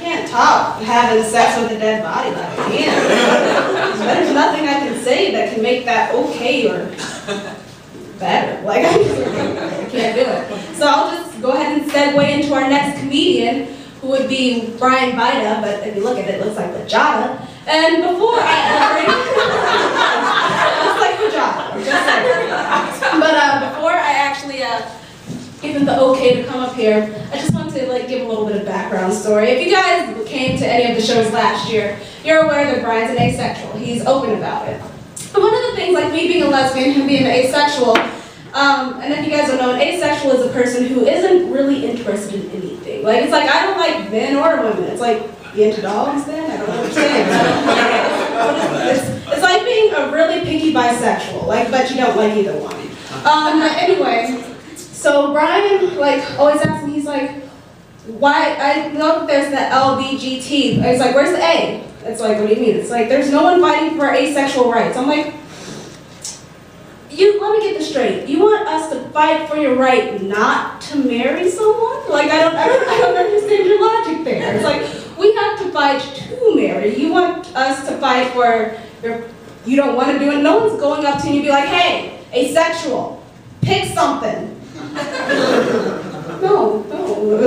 can't top having sex with a dead body like I can. There's nothing I can say that can make that okay or better. Like, I can't do it. So I'll just go ahead and segue into our next comedian, who would be Brian Vida, but if you look at it, it looks like Vajada. And before I looks like Vajada, just saying. But before I actually give him the okay to come up here, I just want to give a little bit of background story. If you guys came to any of the shows last year, you're aware that Brian's an asexual. He's open about it. And one of the things, like me being a lesbian, him being asexual, and if you guys don't know, an asexual is a person who isn't really interested in anything. Like, it's like, I don't like men or women. It's like, you into dogs then? I don't understand. It's like being a really picky bisexual, but you don't like either one. Anyway, so Brian, always asks me, he's like, why, I know that there's the LBGT. It's like, where's the A? It's like, what do you mean? It's like, there's no one fighting for asexual rights. I'm like, let me get this straight. You want us to fight for your right not to marry someone? Like, I don't understand your logic there. It's like, we have to fight to marry. You want us to fight for you don't want to do it? No one's going up to you and be like, hey, asexual, pick something. No,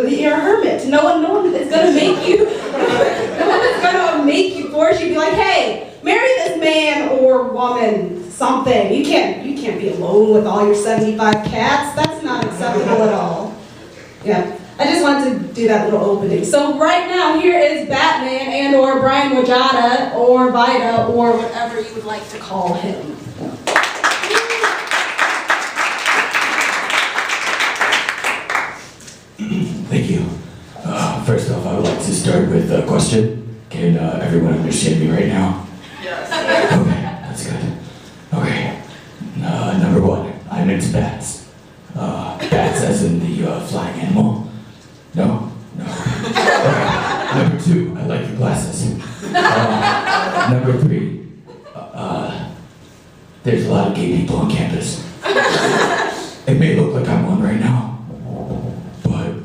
you're a hermit. No one is gonna make you, no one is gonna make you, force you to be like, hey, marry this man or woman, something. You can't be alone with all your 75 cats. That's not acceptable at all. Yeah, I just wanted to do that little opening. So right now, here is Batman and or Brian Wajada or Vida or whatever you would like to call him. Thank you. First off, I would like to start with a question. Can everyone understand me right now? Yes. Okay, that's good. Okay, number one, I'm into bats. Bats as in the flying animal? No? Okay. Number two, I like your glasses. Number three, there's a lot of gay people on campus. It may look like I'm one right now.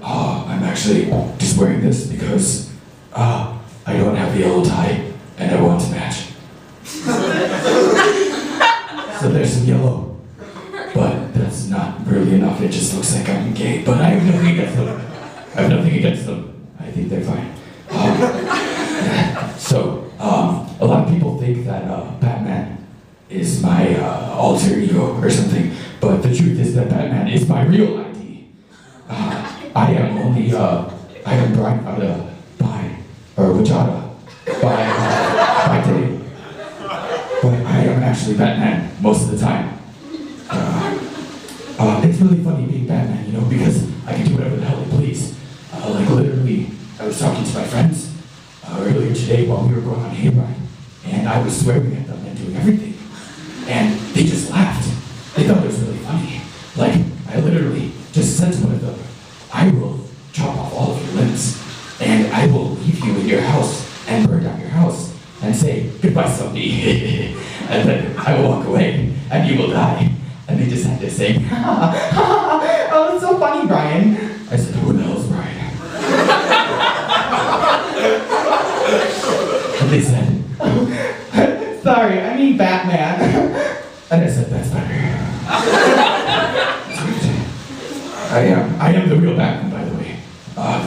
I'm actually just wearing this because I don't have a yellow tie and I want to match. So there's some yellow, but that's not really enough. It just looks like I'm gay, but I have nothing against them. I think they're fine. A lot of people think that Batman is my alter ego or something, but the truth is that Batman is my real ID. I am Brian Vida Wajada by day. But I am actually Batman most of the time. It's really funny being Batman, because I can do whatever the hell I please. Literally, I was talking to my friends earlier today while we were going on a hayride, and I was swearing at them and doing everything. And they just laughed. They thought it was really funny. I literally just said to one of them, I will chop off all of your limbs, and I will leave you in your house and burn down your house and say, goodbye, somebody. And then I will walk away, and you will die. And they just had to say, oh, it's so funny, Brian. I said, who the hell's Brian? And they said, oh, sorry, I mean Batman. And I said, that's better. I am the real Batman, by the way.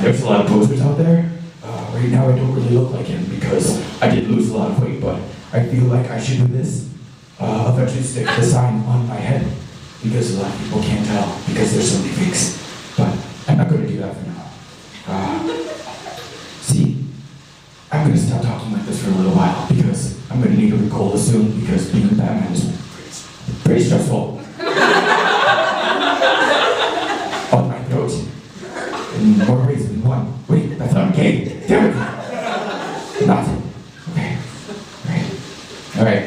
There's a lot of posters out there. Right now, I don't really look like him because I did lose a lot of weight, but I feel like I should do this. Eventually stick the sign on my head because a lot of people can't tell because there's so many fakes. But I'm not going to do that for now. See, I'm going to stop talking like this for a little while because I'm going to need a Ricola soon because being Batman is pretty stressful. On my throat. In more ways than one. Wait, that's not gay. Damn it. Not. Okay. Alright.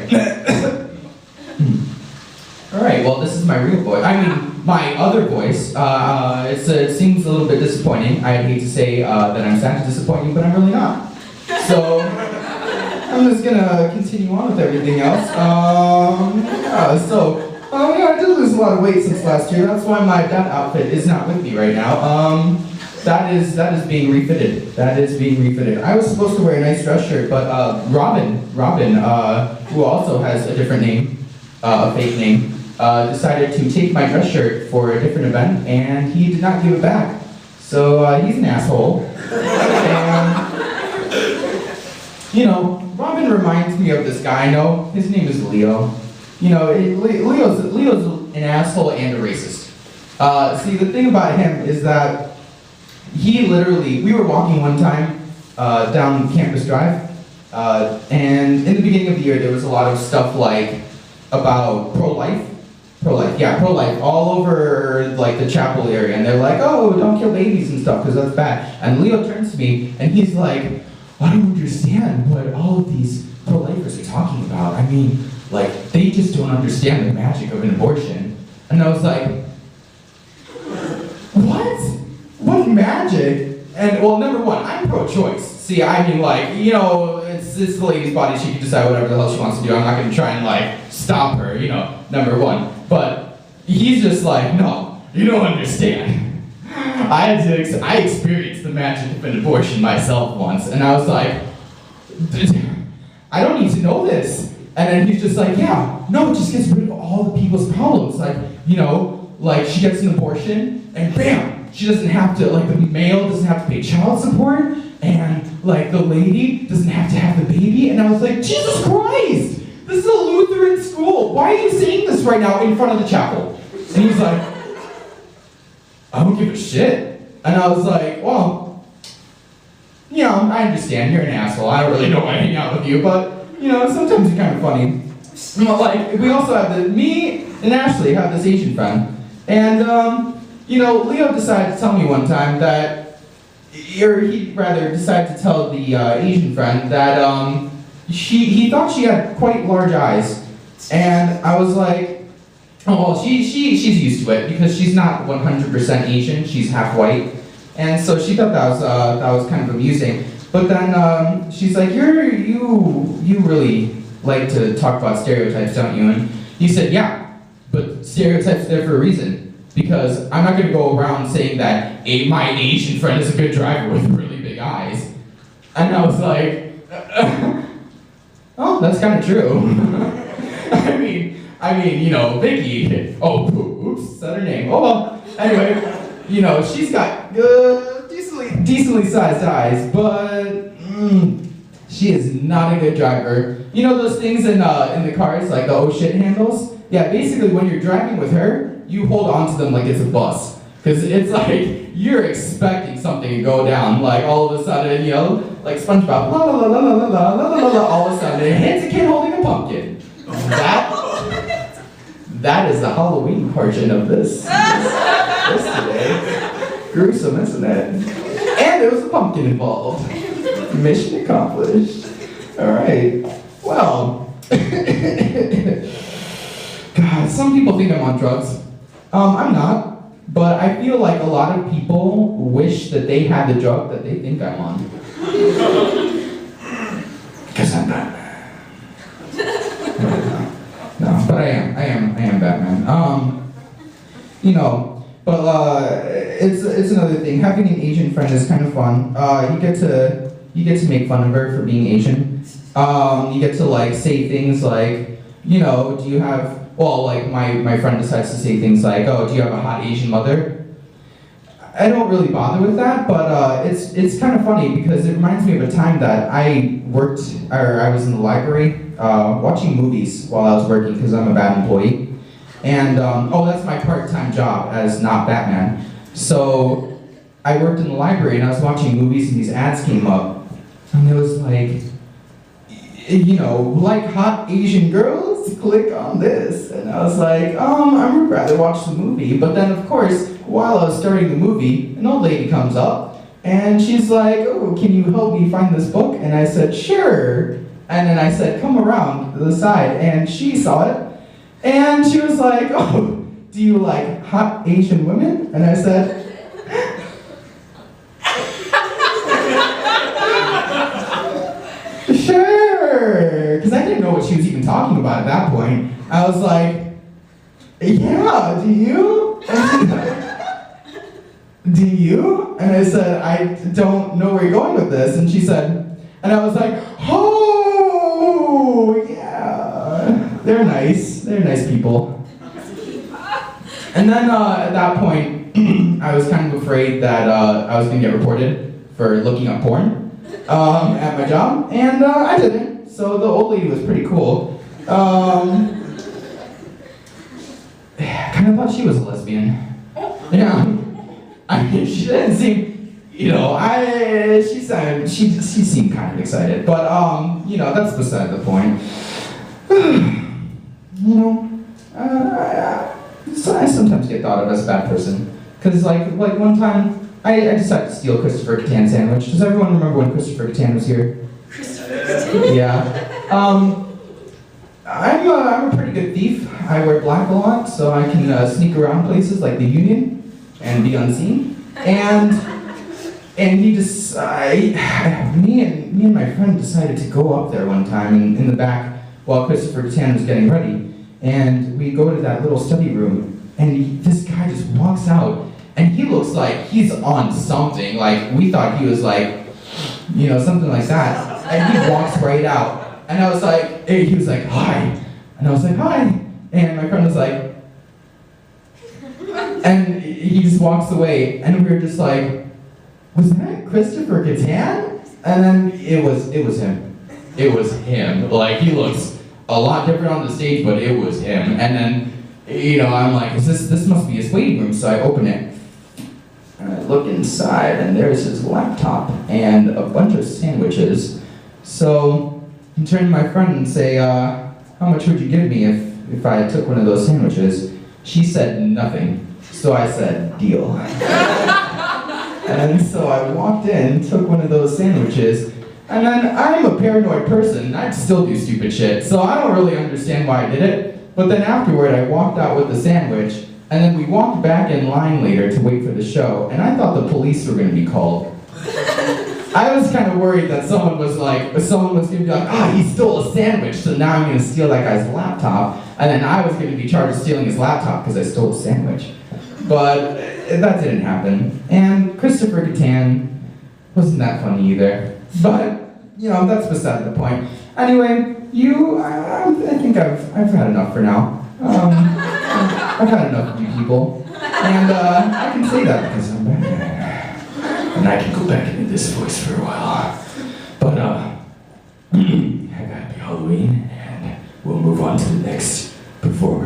Alright, well this is my real voice. I mean, my other voice. It seems a little bit disappointing. I hate to say that I'm sad to disappoint you, but I'm really not. So, I'm just gonna continue on with everything else. I did lose a lot of weight since last year. That's why my dad outfit is not with me right now. That is being refitted. That is being refitted. I was supposed to wear a nice dress shirt, but Robin, who also has a different name, a fake name, decided to take my dress shirt for a different event, and he did not give it back. So he's an asshole. And, you know, Robin reminds me of this guy I know. His name is Leo. You know, Leo's an asshole and a racist. See, the thing about him is that he literally, we were walking one time down Campus Drive, and in the beginning of the year there was a lot of stuff like about pro-life, all over like the chapel area, and they're like, oh, don't kill babies and stuff because that's bad. And Leo turns to me and he's like, I don't understand what all of these pro-lifers are talking about. I mean, like, they just don't understand the magic of an abortion. And I was like, what? What magic? And, well, number one, I'm pro-choice. See, I mean, like, you know, it's the lady's body, she can decide whatever the hell she wants to do. I'm not gonna try and, like, stop her, you know, number one. But he's just like, no, you don't understand. I experienced the magic of an abortion myself once, and I was like, I don't need to know this. And then he's just like, yeah, no, it just gets rid of all the people's problems. Like, you know, like she gets an abortion, and bam, she doesn't have to, like the male doesn't have to pay child support, and like the lady doesn't have to have the baby. And I was like, Jesus Christ, this is a Lutheran school. Why are you saying this right now in front of the chapel? And he's like, I don't give a shit. And I was like, well, you know, I understand, you're an asshole. I don't really know why I hang out with you, but, you know, sometimes you're kind of funny. You know, like, we also have me and Ashley have this Asian friend. And, you know, Leo decided to tell me one time that, or he rather decided to tell the Asian friend that he thought she had quite large eyes. And I was like, oh, well, she's used to it because she's not 100% Asian, she's half white. And so she thought that was kind of amusing. But then she's like, you really like to talk about stereotypes, don't you? And he said, yeah, but stereotypes are there for a reason. Because I'm not gonna go around saying that my Asian friend is a good driver with really big eyes. And I was like, oh, that's kind of true. I mean, you know, Vicky, oops, said her name. Oh well, anyway, you know, she's got decently sized eyes, but she is not a good driver. You know those things in the cars, like the oh shit handles? Yeah, basically when you're driving with her, you hold on to them like it's a bus. Because it's like, you're expecting something to go down, like all of a sudden, you know, like SpongeBob, la la la la la la la la la la, all of a sudden it hits a kid holding a pumpkin. That is the Halloween portion of this today. Gruesome, isn't it? And there was a pumpkin involved. Mission accomplished. All right. Well, God, some people think I'm on drugs. I'm not, but I feel like a lot of people wish that they had the drug that they think I'm on. Because I'm Batman. No, but I am Batman. You know, but it's another thing. Having an Asian friend is kind of fun. You get to make fun of her for being Asian. You get to like say things like, you know, do you have, well, like my friend decides to say things like, oh, do you have a hot Asian mother? I don't really bother with that, but it's kind of funny because it reminds me of a time that I was in the library watching movies while I was working because I'm a bad employee. And, that's my part-time job as not Batman. So I worked in the library and I was watching movies and these ads came up. And it was like, you know, like hot Asian girls, click on this. And I was like, I would rather watch the movie. But then, of course, while I was starting the movie, an old lady comes up and she's like, oh, can you help me find this book? And I said, sure. And then I said, come around to the side. And she saw it. And she was like, oh, do you like hot Asian women? And I said, sure. Because I didn't know what she was even talking about at that point. I was like, yeah, do you? And she's like, do you? And I said, I don't know where you're going with this. And she said, and I was like, oh, yeah, they're nice people. And then at that point, I was kind of afraid that I was going to get reported for looking up porn at my job, and I didn't. So the old lady was pretty cool. I kind of thought she was a lesbian. Yeah, I mean, she didn't seem, she seemed kind of excited, but that's beside the point. I sometimes get thought of as a bad person, because like one time I decided to steal Christopher Catan sandwich. Does everyone remember when Christopher Catan was here? Yeah. I'm a pretty good thief. I wear black a lot, so I can sneak around places like the Union and be unseen. And he just, me and my friend decided to go up there one time in the back while Christopher Catan was getting ready. And we go to that little study room, and this guy just walks out, and he looks like he's on something. Like, we thought he was like, something like that. And he walks right out. And I was like, he was like, hi. And I was like, hi. And my friend was like, and he just walks away. And we were just like, was that Christopher Catan? And then it was him. It was him. Like, he looks a lot different on the stage, but it was him. And then, I'm like, this must be his waiting room. So I open it. And I look inside, and there's his laptop and a bunch of sandwiches. So I turn to my friend and say, how much would you give me if I took one of those sandwiches? She said nothing. So I said, deal. And so I walked in, took one of those sandwiches, and then I'm a paranoid person. I'd still do stupid shit, so I don't really understand why I did it. But then afterward, I walked out with the sandwich, and then we walked back in line later to wait for the show, and I thought the police were going to be called. I was kind of worried that someone was going to be like, he stole a sandwich, so now I'm going to steal that guy's laptop, and then I was going to be charged with stealing his laptop because I stole a sandwich. But that didn't happen. And Christopher Catan wasn't that funny either. But, that's beside the point. Anyway, I think I've had enough for now. I've had enough of you people. And I can say that because I'm back. And I can go back into this voice for a while. But, happy Halloween, and we'll move on to the next performance.